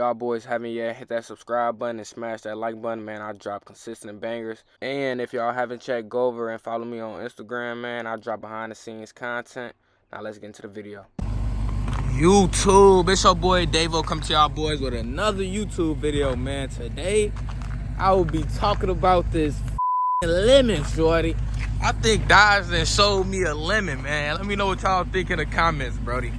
y'all boys haven't yet, hit that subscribe button and smash that like button, man. I drop consistent bangers. And if y'all haven't checked, go over and follow me on Instagram, man. I drop behind the scenes content. Now let's get into the video. YouTube, it's your boy Davo come to y'all boys with another YouTube video, man. Today, I will be talking about this lemon, shorty. I think Dodge done showed me a lemon, man. Let me know what y'all think in the comments, brody.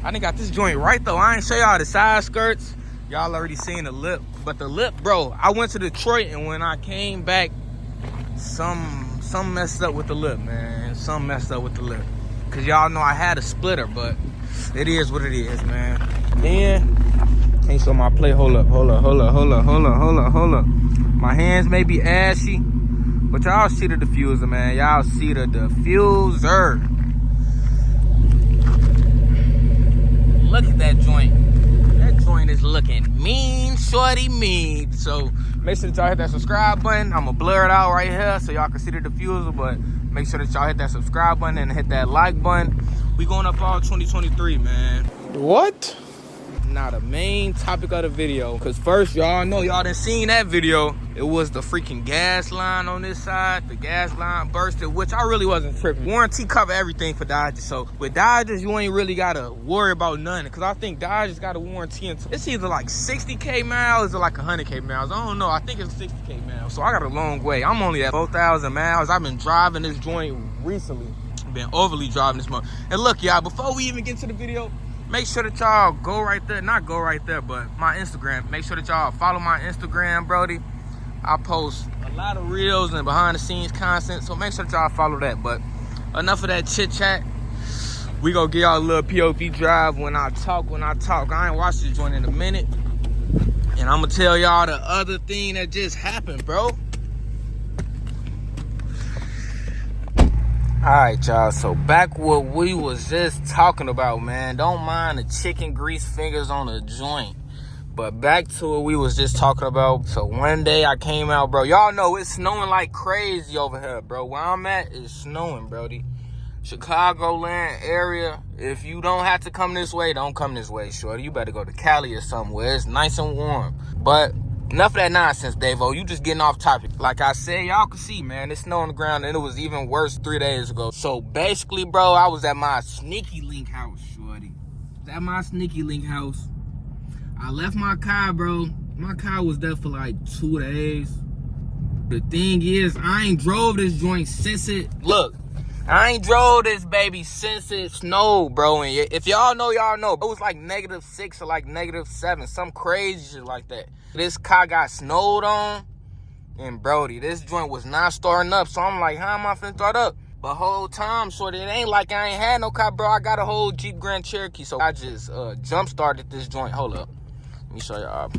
I done got this joint right, though. I ain't show y'all the side skirts. Y'all already seen the lip. But the lip, bro, I went to Detroit, and when I came back, some messed up with the lip, man. Some messed up with the lip. Because y'all know I had a splitter, but it is what it is, man. Then, can't show my play. Hold up. My hands may be ashy, but y'all see the diffuser, man. Y'all see the diffuser. Look at that joint. That joint is looking mean, shorty mean. So make sure that y'all hit that subscribe button. I'm gonna blur it out right here so y'all can see the diffuser, but make sure that y'all hit that subscribe button and hit that like button. We going up all 2023, man. What? Now the main topic of the video, because first y'all know y'all done seen that video. It was the freaking gas line on this side. The gas line bursted, which I really wasn't tripping. Warranty cover everything for Dodges. So with Dodges, you ain't really gotta worry about nothing, because I think Dodges got a warranty until it's either like 60K miles or like 100K miles. I don't know. I think it's 60K miles. So I got a long way. I'm only at 4,000 miles. I've been driving this joint recently. Been overly driving this month. And look, y'all, before we even get to the video, make sure that y'all go right there. Not go right there, but my Instagram. Make sure that y'all follow my Instagram, brody. I post a lot of reels and behind the scenes content, so make sure that y'all follow that. But enough of that chit chat. We gonna get y'all a little POV drive when I talk. I ain't watched this joint in a minute. And I'm gonna tell y'all the other thing that just happened, bro. Alright, y'all, so back what we was just talking about, man. Don't mind the chicken grease fingers on the joint. But back to what we was just talking about. So one day I came out, bro. Y'all know it's snowing like crazy over here, bro. Where I'm at is snowing, brody. Chicagoland area. If you don't have to come this way, don't come this way, shorty. You better go to Cali or somewhere. It's nice and warm. But enough of that nonsense, Davo. You just getting off topic. Like I said, y'all can see, man, it's snow on the ground, and it was even worse 3 days ago. So basically, bro, I was at my sneaky link house, shorty. At my sneaky link house. I left my car, bro. My car was there for like 2 days. The thing is, I ain't drove this joint since it... Look, I ain't drove this baby since it snowed, bro. And if y'all know, y'all know. It was like -6 or like -7. Some crazy shit like that. This car got snowed on. And brody, this joint was not starting up. So I'm like, how am I finna start up? But whole time, shorty, it ain't like I ain't had no car, bro. I got a whole Jeep Grand Cherokee. So I just jump started this joint. Hold up. Let me show y'all.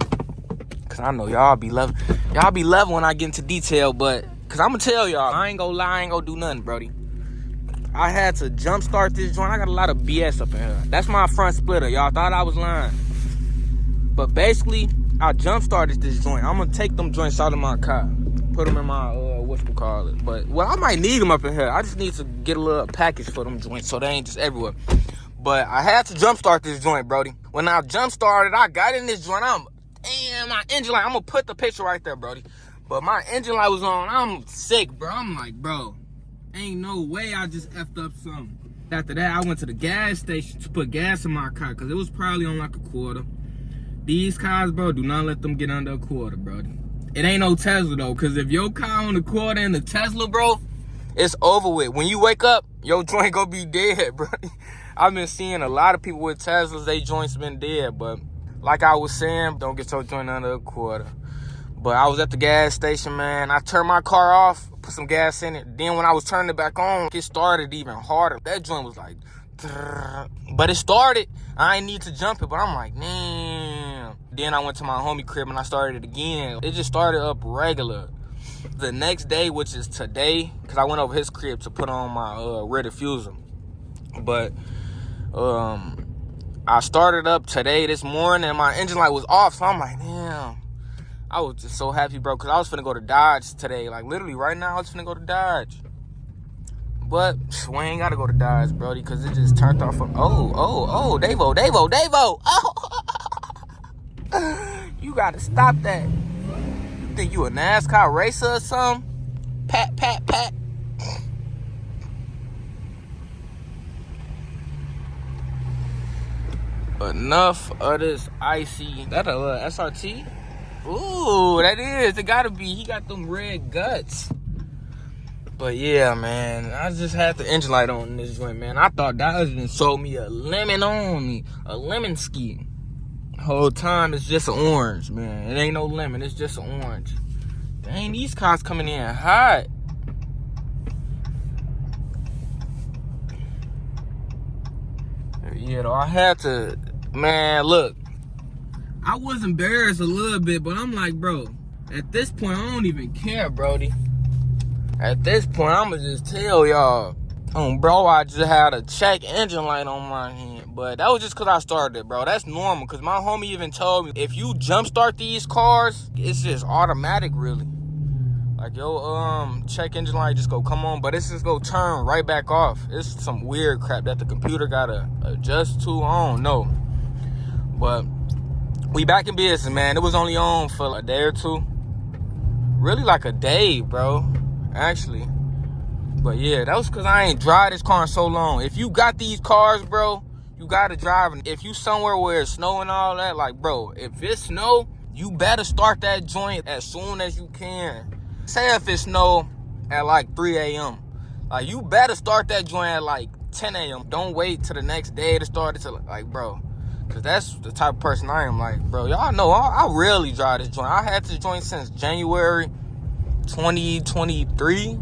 Cause I know y'all be loving. Y'all be loving when I get into detail. But, cause I'm gonna tell y'all, I ain't gonna lie, I ain't gonna do nothing, brody. I had to jump start this joint. I got a lot of BS up in here. That's my front splitter. Y'all thought I was lying. But basically, I jump started this joint. I'm gonna take them joints out of my car. Put them in my, whatchamacallit. But, well, I might need them up in here. I just need to get a little package for them joints so they ain't just everywhere. But I had to jump start this joint, brody. When I jump started, I got in this joint. Damn, my engine light. I'm gonna put the picture right there, brody. But my engine light was on. I'm sick, bro. I'm like, bro, ain't no way I just effed up something. After that, I went to the gas station to put gas in my car because it was probably on like a quarter. These cars, bro, do not let them get under a quarter, brody. It ain't no Tesla, though, because if your car on the quarter and the Tesla, bro, it's over with. When you wake up, your joint gonna be dead, brody. I've been seeing a lot of people with Teslas, they joints been dead, but like I was saying, don't get your joint under a quarter. But I was at the gas station, man. I turned my car off, put some gas in it. Then when I was turning it back on, it started even harder. That joint was like, but it started. I ain't need to jump it, but I'm like, damn. Then I went to my homie crib and I started it again. It just started up regular. The next day, which is today, because I went over his crib to put on my rear diffuser. But I started up today, this morning, and my engine light was off. So I'm like, damn. I was just so happy, bro, because I was finna go to Dodge today. Like, literally, right now, I was finna go to Dodge. But we ain't gotta go to Dodge, brody, because it just turned off. Oh, Davo. Oh. You gotta stop that. You think you a NASCAR racer or something? Pat, pat, pat. Enough of this icy. That a SRT? Ooh, that is. It gotta be. He got them red guts. But yeah, man, I just had the engine light on this joint, man. I thought that husband sold me a lemon on me, a lemon ski. Whole time it's just an orange, man. It ain't no lemon, it's just an orange. Dang, these cars coming in hot. Yeah, though, I had to, man, look. I was embarrassed a little bit, but I'm like, bro, at this point, I don't even care, brody. At this point, I'ma just tell y'all, bro, I just had a check engine light on my hand. But that was just because I started it, bro. That's normal, because my homie even told me, if you jumpstart these cars, it's just automatic, really. Like, yo, check engine light just go come on, but it's just go turn right back off. It's some weird crap that the computer gotta adjust to. I don't know. But we back in business, man. It was only on for a day or two. Really like a day, bro. Actually. But yeah, that was because I ain't drive this car in so long. If you got these cars, bro, you gotta drive. If you somewhere where it's snow and all that, like, bro, if it's snow, you better start that joint as soon as you can. Say if it's snow at like 3 a.m. Like, you better start that joint at like 10 a.m. Don't wait till the next day to start it. To, like, bro, because that's the type of person I am. Like, bro, y'all know I rarely drive this joint. I had this joint since January 2023.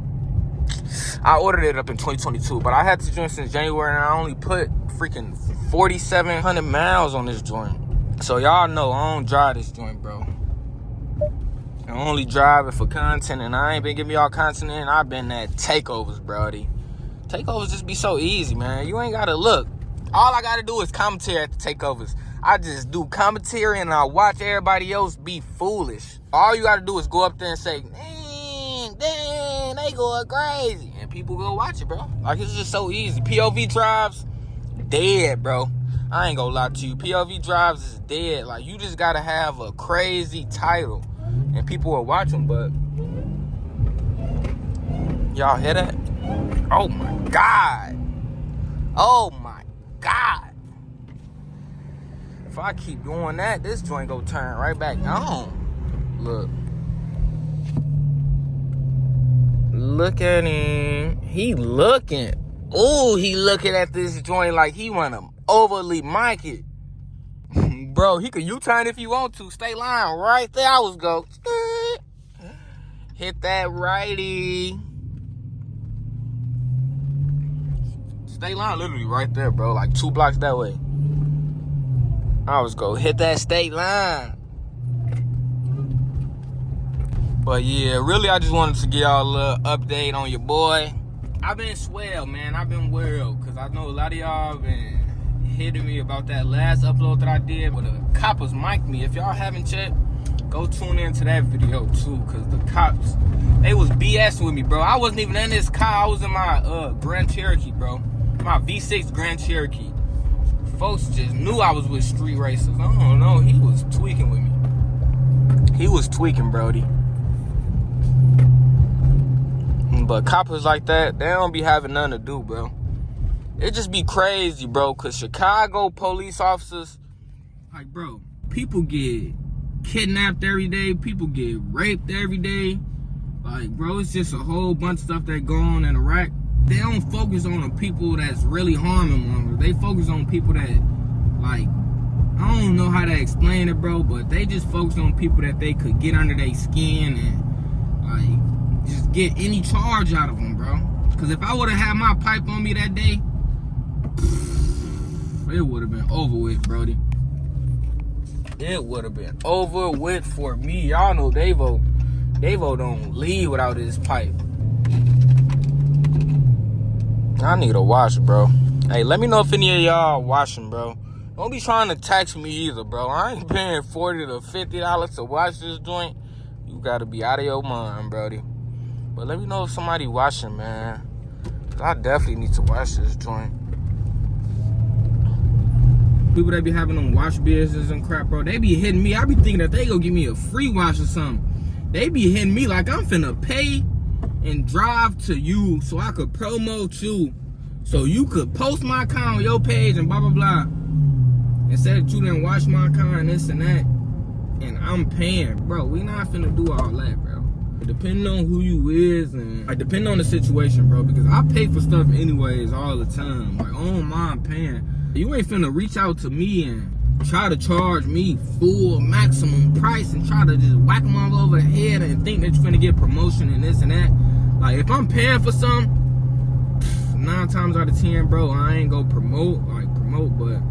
I ordered it up in 2022, but I had this joint since January, and I only put freaking 4,700 miles on this joint. So y'all know I don't drive this joint, bro. I only drive it for content, and I ain't been giving y'all content in. I've been at takeovers, brody. Takeovers just be so easy, man. You ain't gotta look. All I gotta do is commentary at the takeovers. I just do commentary, and I watch everybody else be foolish. All you gotta do is go up there and say, dang, they going crazy. And people go watch it, bro. Like, it's just so easy. POV drives, dead, bro. I ain't gonna lie to you. POV drives is dead. Like, you just gotta have a crazy title, and people will watch them. But y'all hear that? Oh my God. Oh my God. If I keep doing that, this joint go turn right back on. Look. Look at him. He looking. Ooh, he looking at this joint like he wanna overly mic it. Bro, he could U-turn if you want to. Stay line right there. I was go. Hit that righty. Stay line literally right there, bro. Like 2 blocks that way. I was go hit that state line. But yeah, really, I just wanted to give y'all a little update on your boy. I've been swell, man. I've been well, because I know a lot of y'all been hitting me about that last upload that I did, but the coppers mic'd me. If y'all haven't checked, go tune into that video too, because the cops, they was BSing with me, bro. I wasn't even in this car. I was in my Grand Cherokee, bro. My V6 Grand Cherokee. Folks just knew I was with street racers. I don't know. He was tweaking with me. He was tweaking, brody. But coppers like that, they don't be having nothing to do, bro. It just be crazy, bro, because Chicago police officers, like, bro, people get kidnapped every day. People get raped every day. Like, bro, it's just a whole bunch of stuff that go on in Iraq. They don't focus on the people that's really harming them. They focus on people that, like, I don't know how to explain it, bro, but they just focus on people that they could get under their skin and, like, just get any charge out of them, bro. Because if I would have had my pipe on me that day, it would have been over with, brody. It would have been over with for me. Y'all know Davo don't leave without his pipe. I need a wash, bro. Hey, let me know if any of y'all washing, bro. Don't be trying to tax me either, bro. I ain't paying $40 to $50 to wash this joint. You gotta be out of your mind, brody. But let me know if somebody washing, man. 'Cause I definitely need to wash this joint. People that be having them wash business and crap, bro, they be hitting me. I be thinking that they go give me a free wash or something. They be hitting me like I'm finna pay and drive to you so I could promote you, so you could post my account on your page and blah, blah, blah. Instead of you didn't wash my car and this and that, and I'm paying. Bro, we not finna do all that, bro. Depending on who you is and like depending on the situation, bro, because I pay for stuff anyways all the time. Like, I don't mind paying. You ain't finna reach out to me and try to charge me full maximum price and try to just whack them all over the head and think that you're finna get promotion and this and that. Like, if I'm paying for something, 9 times out of 10, bro, I ain't gonna promote, but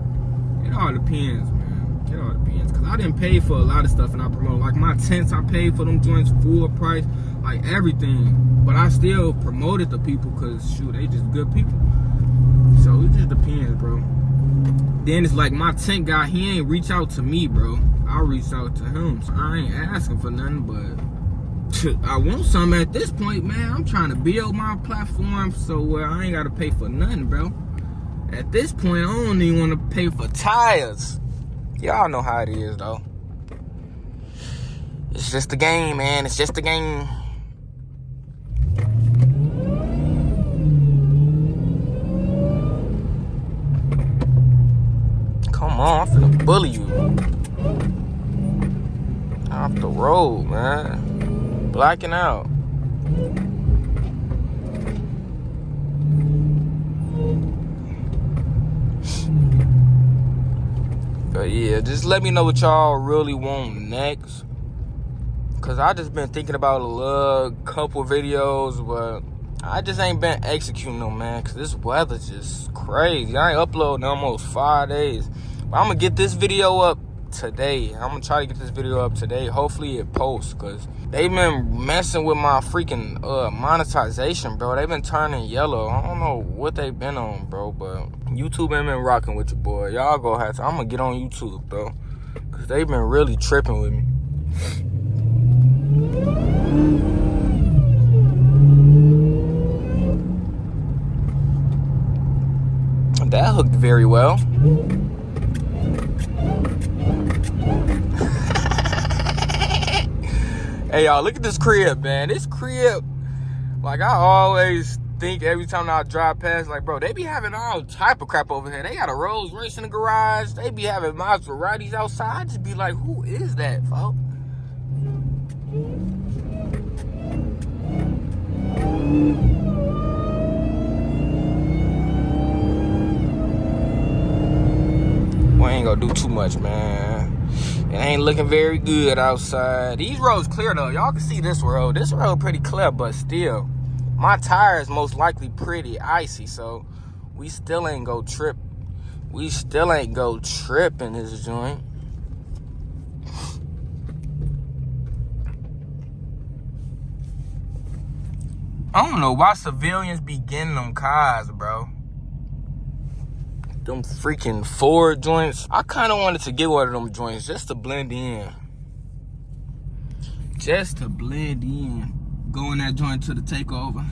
it all depends, man. It all depends. Cause I didn't pay for a lot of stuff and I promote. Like my tents, I paid for them joints full price, like everything. But I still promoted the people cause shoot, they just good people. So it just depends, bro. Then it's like my tent guy, he ain't reach out to me, bro. I reached out to him. So I ain't asking for nothing, but I want something at this point, man. I'm trying to build my platform so I ain't gotta pay for nothing, bro. At this point, I don't even want to pay for tires. Y'all know how it is, though. It's just a game, man. It's just a game. Come on, I'm finna bully you. Off the road, man. Blacking out. But yeah, just let me know what y'all really want next. Cause I just been thinking about a little couple videos, but I just ain't been executing them, man. Cause this weather's just crazy. I ain't uploading almost 5 days. But I'm gonna get this video up today. I'm gonna try to get this video up today. Hopefully it posts, cause they been messing with my freaking monetization, bro. They been turning yellow. I don't know what they been on, bro, but YouTube ain't been rocking with your boy. Y'all go have to. I'm gonna get on YouTube, bro, cause they been really tripping with me. That hooked very well. Hey, y'all, look at this crib, man. This crib, like, I always think every time I drive past, like, bro, they be having all type of crap over here. They got a Rolls Royce in the garage. They be having Maseratis outside. I just be like, who is that, folks? We ain't gonna do too much, man. It ain't looking very good outside. These roads clear though. Y'all can see this road. This road pretty clear, but still, my tire is most likely pretty icy, so we still ain't go trip. We still ain't go trip in this joint. I don't know why civilians be getting them cars, bro. Them freaking Ford joints. I kind of wanted to get one of them joints just to blend in. Just to blend in. Go in that joint to the takeover.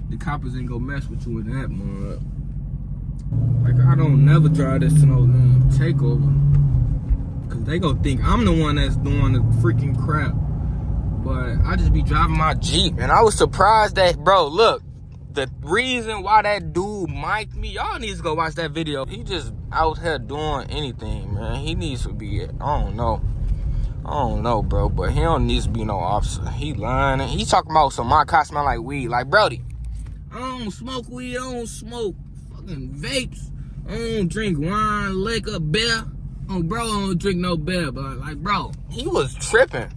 The coppers ain't gonna mess with you with that, man. Like, I don't never drive this to no takeover. Cause they gonna think I'm the one that's doing the freaking crap. But I just be driving my Jeep. And I was surprised that, bro, look. The reason why that dude mic'd me, y'all need to go watch that video. He just out here doing anything, man. He needs to be, I don't know, bro. But he don't need to be no officer. He lying. He talking about some my car smell like weed. Like, Brody, I don't smoke weed. I don't smoke fucking vapes. I don't drink wine, liquor, beer. Oh, bro, I don't drink no beer. But, like, bro, he was tripping.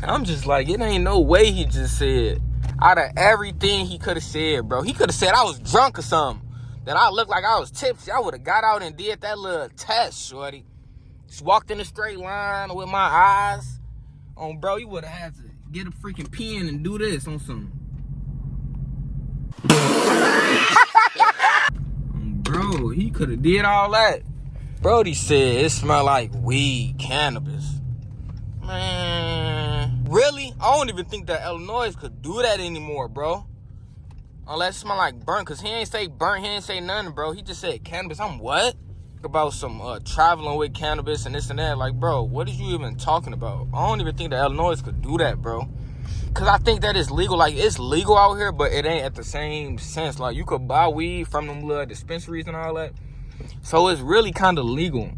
I'm just like, it ain't no way he just said. Out of everything he could have said, bro. He could have said I was drunk or something. That I looked like I was tipsy. I would have got out and did that little test, shorty. Just walked in a straight line with my eyes on, bro. You would have had to get a freaking pen and do this on something. Bro, he could have did all that. Brody said it smelled like weed, cannabis. Man, really? I don't even think that Illinois could do that anymore, bro. Unless it smell like burnt, because he ain't say burnt, he ain't say nothing, bro. He just said cannabis. I'm what? about some traveling with cannabis and this and that. Like, bro, what are you even talking about? I don't even think that Illinois could do that, bro. Because I think that is legal. Like, it's legal out here, but it ain't at the same sense. Like, you could buy weed from them little dispensaries and all that. So it's really kind of legal.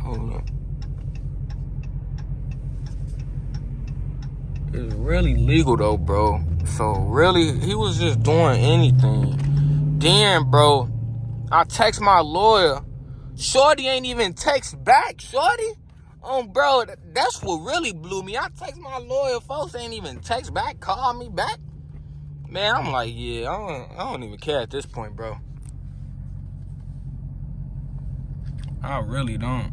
Hold up. It's really legal, though, bro. So, really, he was just doing anything. Then, bro, I text my lawyer. Shorty ain't even text back, shorty. Bro, that's what really blew me. I text my lawyer, folks ain't even text back, call me back. Man, I'm like, yeah, I don't even care at this point, bro. I really don't.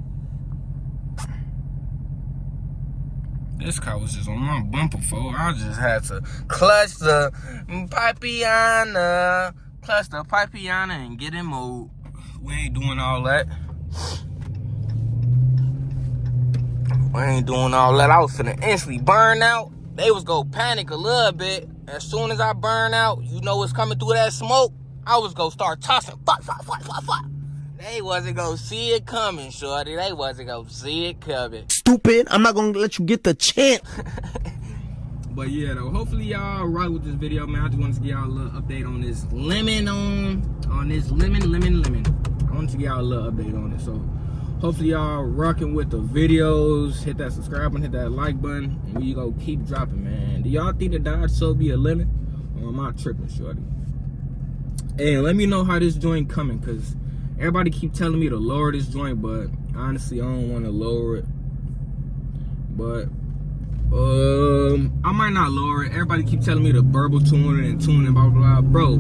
This car was just on my bumper, folks. I just had to clutch the pipiana, and get in mode. We ain't doing all that. I was finna instantly burn out. They was gonna panic a little bit. As soon as I burn out, you know what's coming through that smoke? I was gonna start tossing. Fuck. They wasn't gonna see it coming, shorty. They wasn't gonna see it coming. Stupid. I'm not gonna let you get the chance. But yeah, though, hopefully y'all rock with this video, man. I just wanted to give y'all a little update on this lemon, on this lemon. I wanted to give y'all a little update on it. So hopefully y'all rocking with the videos. Hit that subscribe button, hit that like button, and we go keep dropping, man. Do y'all think the Dodge so be a lemon, or am I tripping, shorty? And let me know how this joint coming, cause everybody keep telling me to lower this joint, but honestly, I don't want to lower it. But I might not lower it. Everybody keep telling me to burble tune it and tune it, blah, blah, blah. Bro,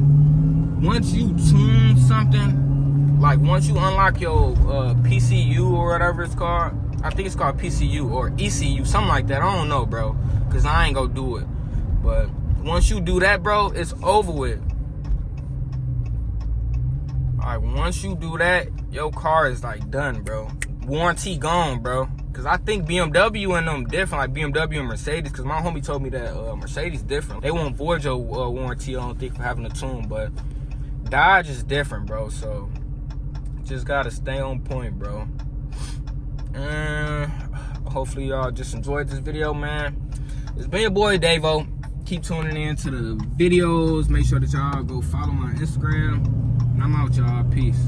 once you tune something, like once you unlock your PCU or whatever it's called, I think it's called PCU or ECU, something like that. I don't know, bro, because I ain't gonna do it. But once you do that, bro, it's over with. All right, once you do that, your car is like done, bro. Warranty gone, bro. Cause I think BMW and them different, like BMW and Mercedes. Cause my homie told me that Mercedes different. They won't void your warranty, I don't think, for having a tune. But Dodge is different, bro. So just gotta stay on point, bro. And hopefully y'all just enjoyed this video, man. It's been your boy Davo. Keep tuning in to the videos. Make sure that y'all go follow my Instagram. And I'm out, y'all. Peace.